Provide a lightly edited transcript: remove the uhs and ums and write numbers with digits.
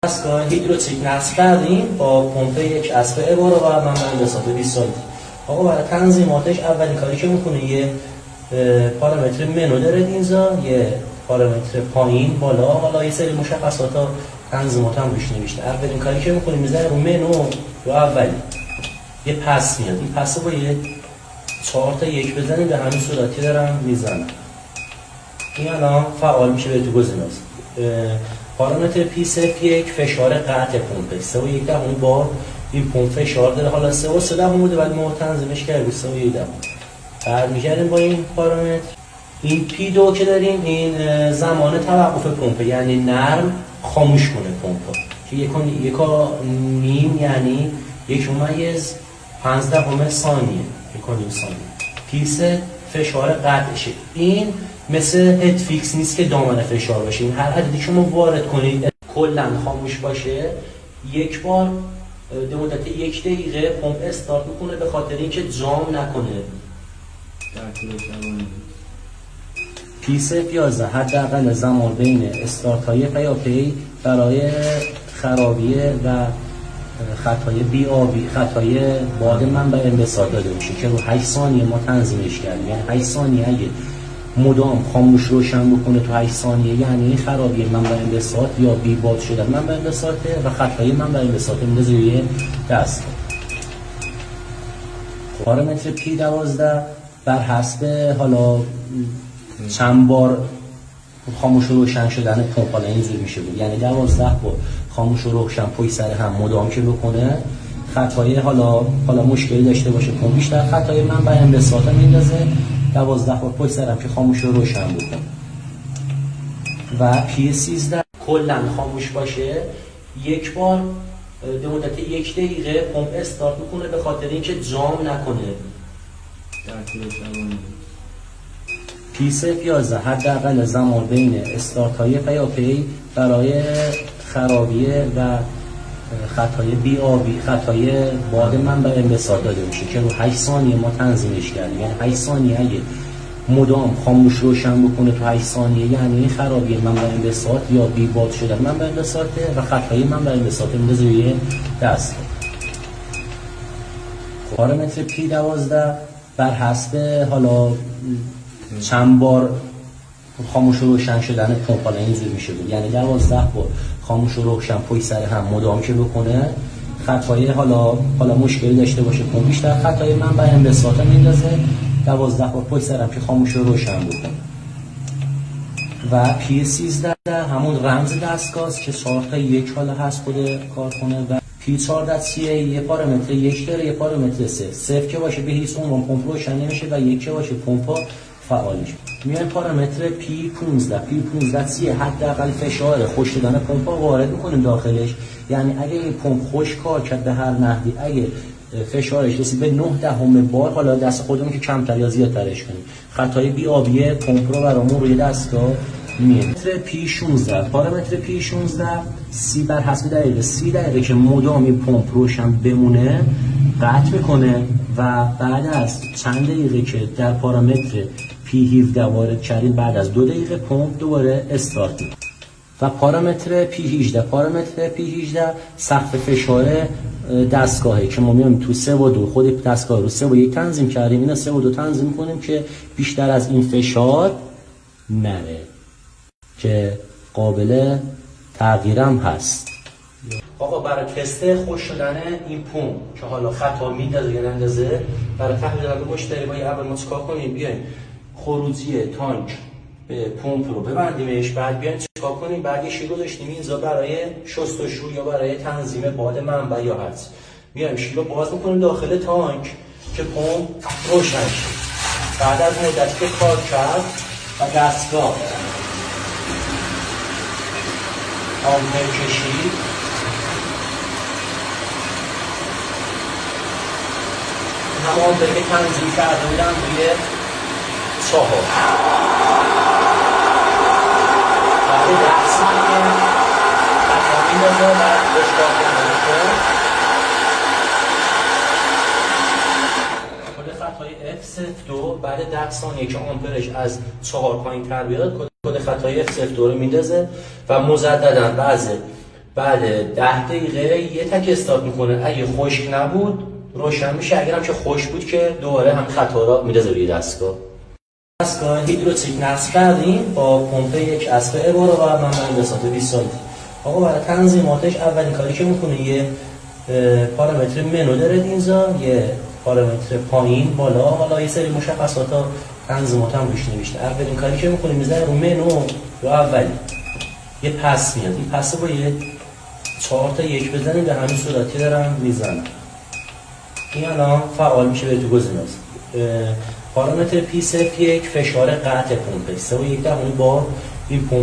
دستگاه هیدروتریک نصب کردیم با پمپ یک اسب عباره و منبع انبساط 20 سانتی. آقا برای تنظیماتش اولین کاری که میکنه یه پارامتر منو داره اینجا، یه پارامتر پایین بالا، حالا یه سری مشخصات ها تنظیمات هم روش نوشته. اولین کاری که میکنه میذاره رو منو رو اولی یه پس میاد، این پس با یه 4 تا 1 بزنیم به همین صورتی دارم میزنم. این الان فعال میشه به تو گزینه‌ها. پارامتر P01 فشار قطع پمپ 3.1 بار این پمپ فشار داره، حالا 3.3 بوده ولی ما تنظیمش کردیم 3.1. برمیگردیم با این پارامتر. این P2 که داریم این زمان توقف پمپ، یعنی نرم خاموش کنه پمپ که یکا نیم، یعنی 1.15 ثانیه، 1.5 ثانیه. P3 فشار قطعشه، این مثل هد فیکس نیست که دامنه فشار باشه، این هر عددی شما وارد کنید کلا خاموش باشه. یک بار به مدت 1 دقیقه پمپ استارت میکنه به خاطر اینکه جام نکنه. پیس 11 حداقل زمان بین استارت های پیاپی برای خرابی و خطای بی آبی، خطای باد منبع انبساط داده میشه که رو 8 ثانیه ما تنظیمش کردیم. یعنی 8 ثانیه اگه مدام خاموش روشن بکنه تو 8 ثانیه، یعنی خرابی منبع انبساط یا بی باد شدن منبع انبساط و خطای منبع انبساط میندازه روی دست. پارامتر P12 بر حسب حالا چند بار خاموش و روشن شدن پمپ، حالا اینجوری میشه بود، یعنی 12 بار خاموش و روشن پشت سر هم مدام که بکنه خطای حالا مشکلی داشته باشه پمپ بیشتر خطای منبع انبساط میندازه، 12 بار پشت سر هم که خاموش و روشن بکنه. و P13 کلا خاموش باشه، یک بار به مدت 1 دقیقه پمپ استارت میکنه به خاطر اینکه جام نکنه. P11 حداقل زمان بین استارت های پیاپی برای خرابی و خطای بی آبی، خطای باد منبع انبساط داده میشه که رو 8 ثانیه ما تنظیمش کردیم. یعنی 8 ثانیه اگه مدام خاموش روشن بکنه تو 8 ثانیه، یعنی خرابی منبع انبساط یا بی باد شدن منبع انبساط و خطای منبع انبساط میندازه روی دست. پارامتر P12 بر حسب حالا چند بار خاموش و روشن شدن پمپ، حالا اینجوری میشه بود، یعنی 12 بار خاموش و روشن پشت سر هم مدام که بکنه خطای حالا مشکلی داشته باشه پمپ بیشتر خطای منبع انبساط میندازه، 12 بار پشت سر هم که خاموش و روشن بکنه. و P13 همون رمز دستگاه است که 4 تا 1 حالا هست خود کار کنه. و P14 یه پارامتر 1 داره، یه پارامتر 3. 0 که باشه به هیچ عنوان پمپ روشن نمیشه و 1 که باشه پمپ فعال میشه. میایم پارامتر P15 حداقل فشار خشک شدن پمپ وارد میکنیم داخلش، یعنی اگه این پمپ خشک کار کرد به هر نحوی، اگه فشارش رسید به 9 بار، حالا دست خودمون که کمتر یا زیادترش کنیم، خطای بی آبی پمپ رو برامون روی دستگاه میاد. پارامتر P16 سی بر حسب دقیقه 30 دقیقه که مدام این پمپ روشن بمونه قطع میکنه و بعد از چند دقیقه که در پارامتر P17 وارد کردیم، بعد از 2 دقیقه پمپ دوباره استارت میکنه. و پارامتر P18 سقف فشار دستگاهه که ما میایم تو 3 و 2 خود دستگاه رو 3 و 1 تنظیم کردیم، اینا 3 و 2 تنظیم کنیم که بیشتر از این فشار نره که قابل تغییرم هست. آقا برای تست خوش شدن این پمپ که حالا خطا میندازه یا نندازه، برای تحلیل به مشتری باید اول ما چیکار کنیم؟ بیایم خروجی تانک به پمپ رو ببندیمش، بعد بیایم چیکار کنیم؟ بعد یه شیلو داشتیم اینجا برای شستشو یا برای تنظیم باد منبع یا هست، میایم شیلو باز میکنیم داخل تانک که پمپ روشن شه. بعد از مدتی که کار کرد و دستگاه آمپر کشید، همه آمپر که تنظیم کرده بودم روی 4 بعد 10 ثانیه خطا میندازه و بشکار کنه کل خطای F02 بعد 10 ثانیه که آمپرش از 4 پایین تر بیاد کل خطای F02 رو میندازه و مجددا بعض بعد 10 دقیقه یه تک استارت میکنه. اگه خشک نبود روشن میشه، اگر هم که خشک بود که دوباره هم خطا را میره روی دستگاه هیدروتریک نصب کردیم با پمپ یک اسب عباره و منبع بساط 20 سانتی. آقا برای تنظیماتش اولین کاری که میکنه یه پارامتر منو داره اینجا، یه پارامتر پایین بالا، حالا یه سری مشخصات تنظیمات هم روش نوشته. اولین کاری که میکنه میذاره رو منو رو اولی یه پس میاد، این پس با یه 4 تا 1 بزنیم به همین صورتی دارم میزنم. این الان فعال میشه به تو گزینه‌ها. پارامتر P01 فشار قطع پمپ 3.1 بار این پمپ